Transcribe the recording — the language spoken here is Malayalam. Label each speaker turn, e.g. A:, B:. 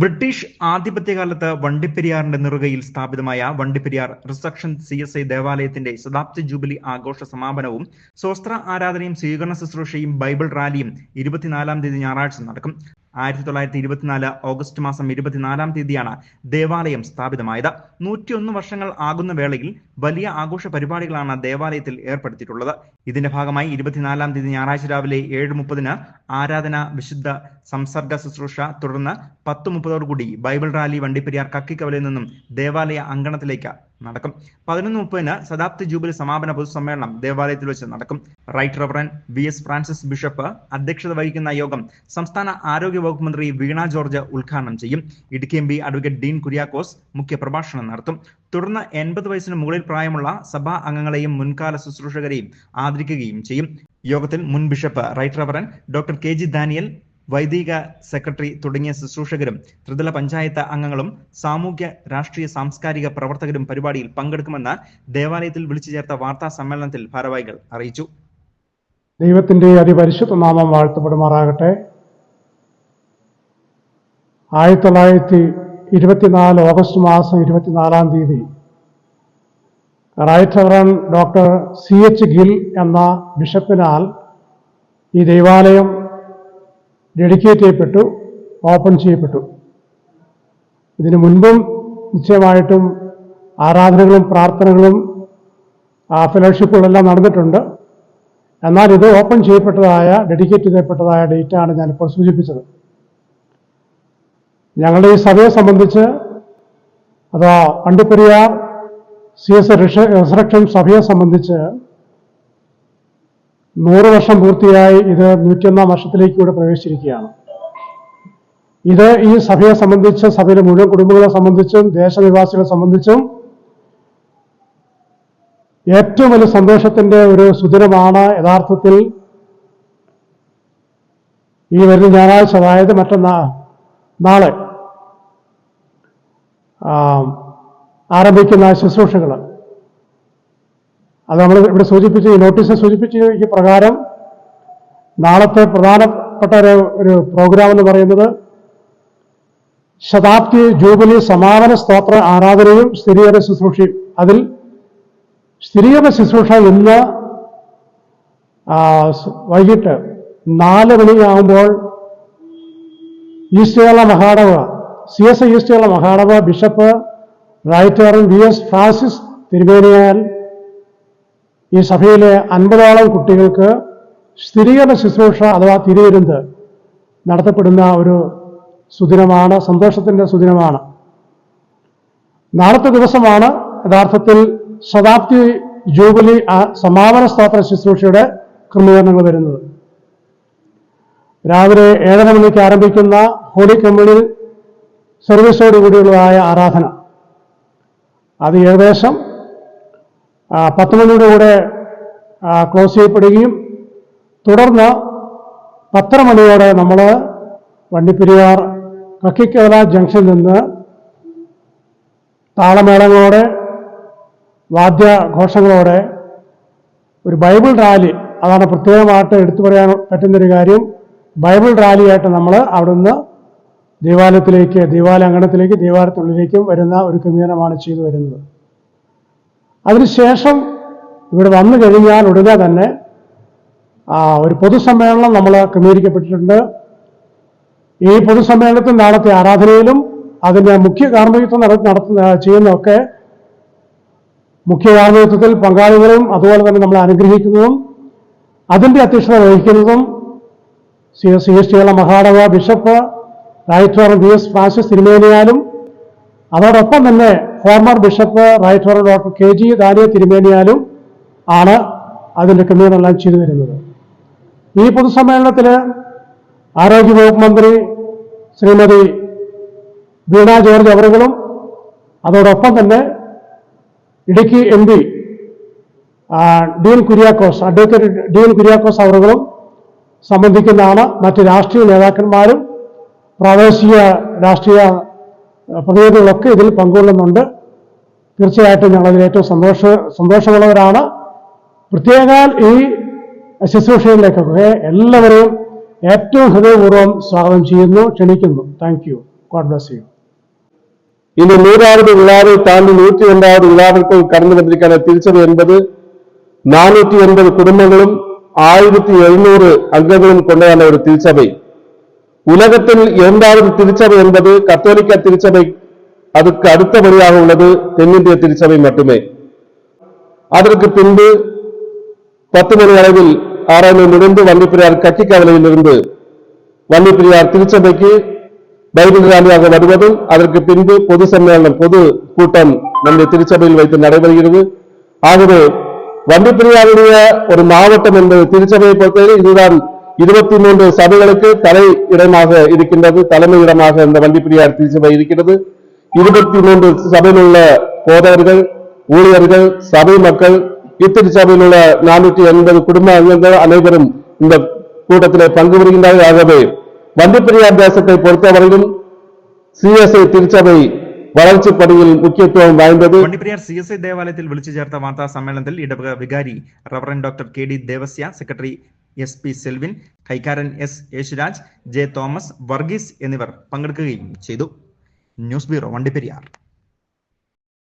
A: ബ്രിട്ടീഷ് ആധിപത്യകാലത്ത് വണ്ടിപ്പെരിയാറിന്റെ നെറുകയിൽ സ്ഥാപിതമായ വണ്ടിപ്പെരിയാർ റിസക്ഷൻ CSI ദേവാലയത്തിന്റെ ശതാബ്ദി ജൂബിലി ആഘോഷ സമാപനവും സ്വസ്ത്ര ആരാധനയും സ്വീകരണ ശുശ്രൂഷയും ബൈബിൾ റാലിയും 24-ാം തീയതി ഞായറാഴ്ച നടക്കും. 1924 ഓഗസ്റ്റ് മാസം 24-ാം തീയതിയാണ് ദേവാലയം സ്ഥാപിതമായത്. 101 വർഷങ്ങൾ ആകുന്ന വേളയിൽ വലിയ ആഘോഷ പരിപാടികളാണ് ദേവാലയത്തിൽ ഏർപ്പെടുത്തിയിട്ടുള്ളത്. ഇതിന്റെ ഭാഗമായി 24-ാം തീയതി ഞായറാഴ്ച രാവിലെ 7:30 ആരാധന, വിശുദ്ധ സംസർഗ ശുശ്രൂഷ, തുടർന്ന് 10:30 ബൈബിൾ റാലി വണ്ടിപ്പെരിയാർ കക്കിക്കവലയിൽ നിന്നും ദേവാലയ അങ്കണത്തിലേക്ക് നടക്കും. 11:30 ശതാബ്ദി ജൂബിലി സമാപന പൊതുസമ്മേളനം ദേവാലയത്തിൽ വെച്ച് നടക്കും. Right reverend VS Francis bishop അധ്യക്ഷത വഹിക്കുന്ന യോഗം സംസ്ഥാന ആരോഗ്യ വകുപ്പ് മന്ത്രി വീണ ജോർജ് ഉദ്ഘാടനം ചെയ്യും. ഇടുക്കി MP അഡ്വക്കേറ്റ് ഡീൻ കുര്യാക്കോസ് മുഖ്യപ്രഭാഷണം നടത്തും. തുടർന്ന് 80 വയസ്സിന് മുകളിൽ പ്രായമുള്ള സഭാ അംഗങ്ങളെയും മുൻകാല ശുശ്രൂഷകരെയും ആദരിക്കുകയും ചെയ്യും. യോഗത്തിൽ മുൻ bishop right reverend doctor KG Daniel, വൈദിക സെക്രട്ടറി തുടങ്ങിയ ശുശ്രൂഷകരും ത്രിതല പഞ്ചായത്ത് അംഗങ്ങളും സാമൂഹ്യ രാഷ്ട്രീയ സാംസ്കാരിക പ്രവർത്തകരും പരിപാടിയിൽ പങ്കെടുക്കുമെന്ന് ദേവാലയത്തിൽ വിളിച്ചു ചേർത്ത വാർത്താ സമ്മേളനത്തിൽ ഭാരവാഹികൾ അറിയിച്ചു.
B: ദൈവത്തിന്റെ അതിപരിശുദ്ധ നാമം വാഴ്ത്തപ്പെടുമാറാകട്ടെ. 1924 ഓഗസ്റ്റ് മാസം 24-ാം തീയതി right reverend doctor CH Gill എന്ന ബിഷപ്പിനാൽ ഈ ദേവാലയം ഡെഡിക്കേറ്റ് ചെയ്യപ്പെട്ടു, ഓപ്പൺ ചെയ്യപ്പെട്ടു. ഇതിനു മുൻപും നിശ്ചയമായിട്ടും ആരാധനകളും പ്രാർത്ഥനകളും ഫെലോഷിപ്പുകളെല്ലാം നടന്നിട്ടുണ്ട്. എന്നാൽ ഇത് ഓപ്പൺ ചെയ്യപ്പെട്ടതായ, ഡെഡിക്കേറ്റ് ചെയ്യപ്പെട്ടതായ ഡേറ്റാണ് ഞാനിപ്പോൾ സൂചിപ്പിച്ചത്. ഞങ്ങളുടെ ഈ സഭയെ സംബന്ധിച്ച്, അഥവാ വണ്ടിപ്പെരിയാർ CSI റിസറക്ഷൻ സഭയെ സംബന്ധിച്ച് 100 വർഷം പൂർത്തിയായി. ഇത് 101-ാം വർഷത്തിലേക്ക് കൂടെ പ്രവേശിച്ചിരിക്കുകയാണ്. ഇത് ഈ സഭയെ സംബന്ധിച്ച്, സഭയിലെ മുഴുവൻ കുടുംബങ്ങളെ സംബന്ധിച്ചും ദേശനിവാസികളെ സംബന്ധിച്ചും ഏറ്റവും വലിയ സന്തോഷത്തിന്റെ ഒരു സുദിനമാണ്. യഥാർത്ഥത്തിൽ ഈ വരുന്ന ഞായറാഴ്ച, അതായത് നാളെ ആരംഭിക്കുന്ന ശുശ്രൂഷകൾ, അത് നമ്മൾ ഇവിടെ സൂചിപ്പിച്ച്, ഈ നോട്ടീസിൽ സൂചിപ്പിച്ച് ഈ പ്രകാരം നാളത്തെ പ്രധാനപ്പെട്ട ഒരു പ്രോഗ്രാം എന്ന് പറയുന്നത് ശതാബ്ദി ജൂബിലി സമാപന സ്തോത്ര ആരാധനയും സ്ഥിരീകരണ ശുശ്രൂഷയും. അതിൽ സ്ഥിരീകരണ ശുശ്രൂഷ ഇന്ന് വൈകിട്ട് 4 മണിയാകുമ്പോൾ ഈസ്റ്റ് കേരള മഹാടവ, CSI ഈസ്റ്റ് കേരള മഹാടവ bishop right reverend VS Francis തിരുമേനിയാൽ ഈ സഭയിലെ 50ഓളം കുട്ടികൾക്ക് സ്ഥിരീകരണ ശുശ്രൂഷ അഥവാ തിരുവിരുന്ന് നടത്തപ്പെടുന്ന ഒരു സുദിനമാണ്, സന്തോഷത്തിന്റെ സുദിനമാണ്. നാളത്തെ ദിവസമാണ് യഥാർത്ഥത്തിൽ ശതാബ്ദി ജൂബിലി സമാപന സ്തോത്ര ശുശ്രൂഷയുടെ ക്രമീകരണങ്ങൾ വരുന്നത്. രാവിലെ 7:30 മണിക്ക് ആരംഭിക്കുന്ന ഹോളി കമ്മ്യൂണിയൻ സർവീസോടുകൂടിയുള്ളതായ ആരാധന, അത് ഏകദേശം 10 മണിയോടുകൂടെ ക്ലോസ് ചെയ്യപ്പെടുകയും തുടർന്ന് 10:30 മണിയോടെ നമ്മൾ വണ്ടിപ്പെരിയാർ കക്കിക്കവല ജംഗ്ഷനിൽ നിന്ന് താളമേളങ്ങളോടെ, വാദ്യഘോഷങ്ങളോടെ ഒരു ബൈബിൾ റാലി, അതാണ് പ്രത്യേകമായിട്ട് എടുത്തു പറയാൻ പറ്റുന്നൊരു കാര്യം. ബൈബിൾ റാലിയായിട്ട് നമ്മൾ അവിടുന്ന് ദേവാലയത്തിലേക്ക്, ദേവാലയാങ്കണത്തിലേക്ക്, ദേവാലയത്തിനുള്ളിലേക്കും വരുന്ന ഒരു ക്രമീകരണമാണ് ചെയ്തു വരുന്നത്. അതിനുശേഷം ഇവിടെ വന്നു കഴിഞ്ഞാൽ ഉടനെ തന്നെ ഒരു പൊതുസമ്മേളനം നമ്മൾ ക്രമീകരിക്കപ്പെട്ടിട്ടുണ്ട്. ഈ പൊതുസമ്മേളനത്തിൽ നാളത്തെ ആരാധനയിലും അതിൻ്റെ മുഖ്യ കാർമ്മികത്വം ചെയ്യുന്നതൊക്കെ മുഖ്യ കാർമ്മികത്വത്തിൽ പങ്കാളികളും അതുപോലെ തന്നെ നമ്മളെ അനുഗ്രഹിക്കുന്നതും അതിൻ്റെ അധ്യക്ഷത വഹിക്കുന്നതും CSI ഈസ്റ്റ് കേരള മഹാടവ bishop right reverend VS Francis തിരുമേനിയാലും അതോടൊപ്പം തന്നെ former bishop right reverend doctor KG Daniel തിരുമേനിയാലും ആണ് അതിൻ്റെ ക്രമീകരണമെല്ലാം ചെയ്തു വരുന്നത്. ഈ പൊതുസമ്മേളനത്തിൽ ആരോഗ്യവകുപ്പ് മന്ത്രി ശ്രീമതി വീണ ജോർജ് അവറുകളും അതോടൊപ്പം തന്നെ ഇടുക്കി MP ഡീൻ കുര്യാക്കോസ്, അഡ്വക്കേറ്റ് ഡീൻ കുര്യാക്കോസ് അവറുകളും സംബന്ധിക്കുന്നതാണ്. മറ്റ് രാഷ്ട്രീയ നേതാക്കന്മാരും പ്രാദേശിക രാഷ്ട്രീയ പ്രതിനിധികളൊക്കെ ഇതിൽ പങ്കുകൊള്ളുന്നുണ്ട്. തീർച്ചയായിട്ടും ഞങ്ങളതിൽ ഏറ്റവും സന്തോഷമുള്ളവരാണ്. പ്രത്യേകം ഈ ശുശ്രൂഷയിലേക്കൊക്കെ എല്ലാവരെയും ഏറ്റവും ഹൃദയപൂർവ്വം സ്വാഗതം ചെയ്യുന്നു, ക്ഷണിക്കുന്നു. Thank you. God bless you.
C: இந்த 100வது விழாவை தாண்டி 102வது விழாவிற்குள் கடந்து வந்திருக்கிற திருச்சபை என்பது 480 குடும்பங்களும் 1700 அங்கங்களும் கொண்டதான ஒரு திருச்சபை. உலகத்தில் 2வது திருச்சபை என்பது கத்தோலிக்க திருச்சபை. அதுக்கு அடுத்தபடியாக உள்ளது தென்னிந்திய திருச்சபை மட்டுமே. அதற்கு பின்பு 10 மணி அளவில் ஆராய்ச்சி முடிந்து வண்டிப்பெரியார் கட்டிக்கவலையிலிருந்து வண்டிப்பெரியார் திருச்சபைக்கு பைபிள் ராலியாக வருவதும் அதற்கு பின்பு பொது சம்மேளனம் பொது கூட்டம் நம்முடைய திருச்சபையில் வைத்து நடைபெறுகிறது. ஆகவே வண்டிப்பெரியாருடைய ஒரு மாவட்டம் என்பது திருச்சபையை பொறுத்தவரை இதுதான் 23 சபைகளுக்கு தலைமை இடமாக இந்த வண்டிப்பெரியார் திருச்சபை இருக்கிறது. 23 சபையில் உள்ள போதவர்கள், ஊழியர்கள், சபை மக்கள், இத்திருச்சபையில் உள்ள 480 குடும்ப அங்கங்கள் அனைவரும் இந்த கூட்டத்திலே பங்கு பெறுகின்றார்கள். ஆகவே வண்டிப்பெரியார் தேசத்தை பொறுத்தவரையிலும் சிஎஸ்ஐ திருச்சபை வளர்ச்சி பணியில் முக்கியத்துவம் வாய்ந்தது.
A: വണ്ടിപ്പെരിയാർ CSI ദേവാലയത്തിൽ വിളിച്ചു ചേർത്ത വാർത്താ സമ്മേളനത്തിൽ ഇടവക വികാരി reverend doctor KD Devasya, secretary SP Selvin, കൈക്കാരൻ S Yesuraj, J Thomas, Varghese എന്നിവർ പങ്കെടുക്കുകയും ചെയ്തു. News bureau, Vandiperiyar.